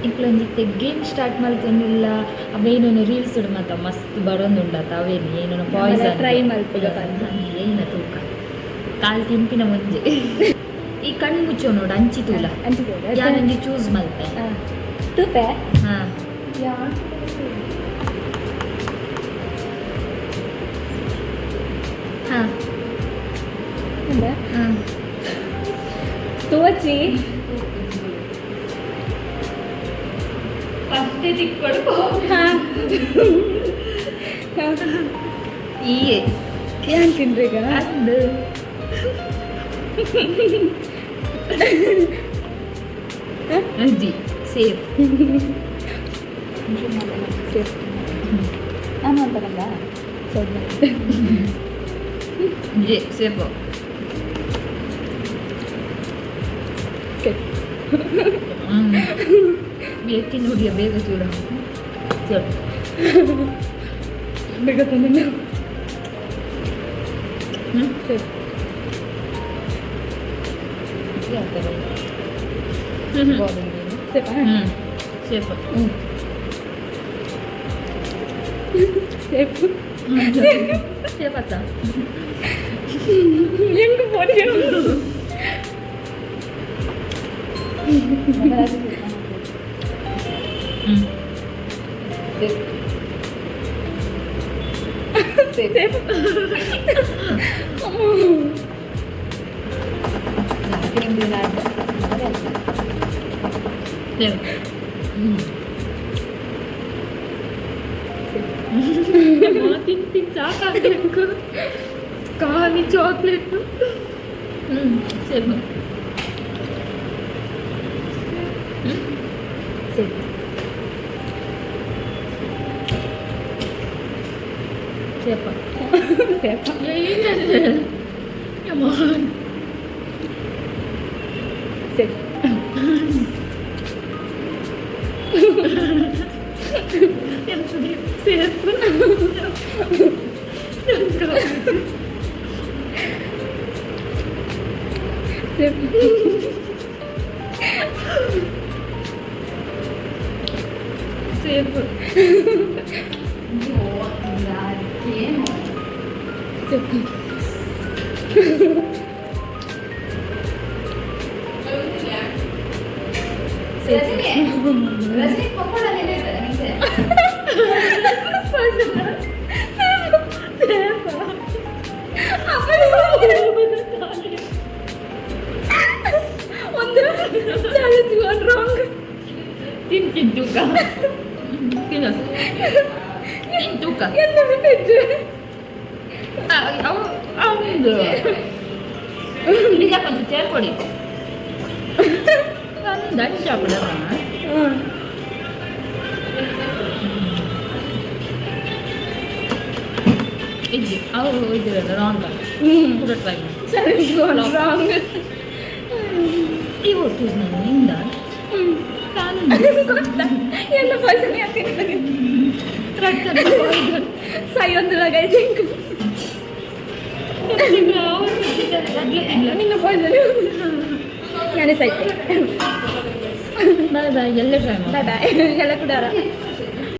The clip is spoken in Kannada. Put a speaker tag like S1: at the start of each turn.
S1: ಇಂಕ್ಲೊಂದಿತ್ತೆ ಗೇಮ್ ಸ್ಟಾರ್ಟ್ ಮಾಡ್ತೇನಿಲ್ಲ ಅವೇನೋ ರೀಲ್ಸ್ ಮಾತ ಮಸ್ತ್ ಬರೋದುಂಡತ ಅವೇನು ಏನೋ ಪಾಯ್ಸನ್
S2: ಟ್ರೈ ಮಲ್ಪುಗ
S1: ಏನ ತೂಕ ಕಾಲು ತಿಂಪಿನ ಮುಂಜೆ ಈ ಕಣ್ಣು ಮುಚ್ಚೋ ನೋಡು ಅಂಚಿ ತೂಲ ಯಾರಂಜಿ ಚೂಸ್ ಮಲ್ಪೆ
S2: ತೂಪೆ
S1: ಹಾಂ ಹಾಂ ಹಾಂ
S2: ತೋಚಿ
S1: ಫಸ್ಟೇ ತಿಕ್ಕೊಡ್ಕೋ ಈಯೇ
S2: ಏನ್ ತಿನ್ರಿಗ
S1: ಅಂದು ಅಜ್ಜಿ ಸೇಫ್
S2: ನಾನು ಅಂತ ಬಂದ
S1: ಜೆ ಸೇಫ್ ಬೇಕಿ ನೋಡಿಯ ಬೇಗ ಚೂಡ
S2: ಬೇಗ ತಂದಿನ
S1: ಸೇಫ್
S2: ಸೇಫ್
S1: ಸೇಫ್ ಆತ
S2: ಹೆಂಗ ಬೋಡಿ ಸೇಫ್
S1: ತಿಂತಿ ಸಾಕಾಗಬೇಕು ಖಾಲಿ ಚಾಕ್ಲೇಟು ಸೇಫ್
S2: ಸೇಫ್
S1: ಸೇಫ
S2: ಸೇಫ್ ಸೇಫ್
S1: ಸೇಫ್ ಸೇಫ್ ಒಂದು ರಾಂಗ್ ತಿಂತಿದ್ದು ತೂಕ ಹೌದು ಕೊಂಚ ಸೇರ್ಕೊಡಿ ದಂಚ ಬಿಡವ ಇಜ್ಜಿ ಅವು ಇದ್ದಿರಲ್ಲ ರಾಂಗ್ ಕೂಡ ಟ್ರೈ
S2: ಸರಿ ರಾಂಗ್
S1: ಇವು ಚೂಸ್ ನಾನು ನಿಂದ
S2: ಎಲ್ಲ ಪಾಯ್ಸನ್ ಯಾಕೆ ಸೈ ಒಂದು ಲಗೈತೆ ನಿನ್ನ ಪಾಯ್ಸನ್ ನಾನೇ ಸೈ
S1: ಬಾಯ್ ಬಾಯ್ ಎಲ್ಲ ಟ್ರೈ
S2: ಬಾಯ್ ಬಾಯ್ ಎಲ್ಲ ಕೂಡ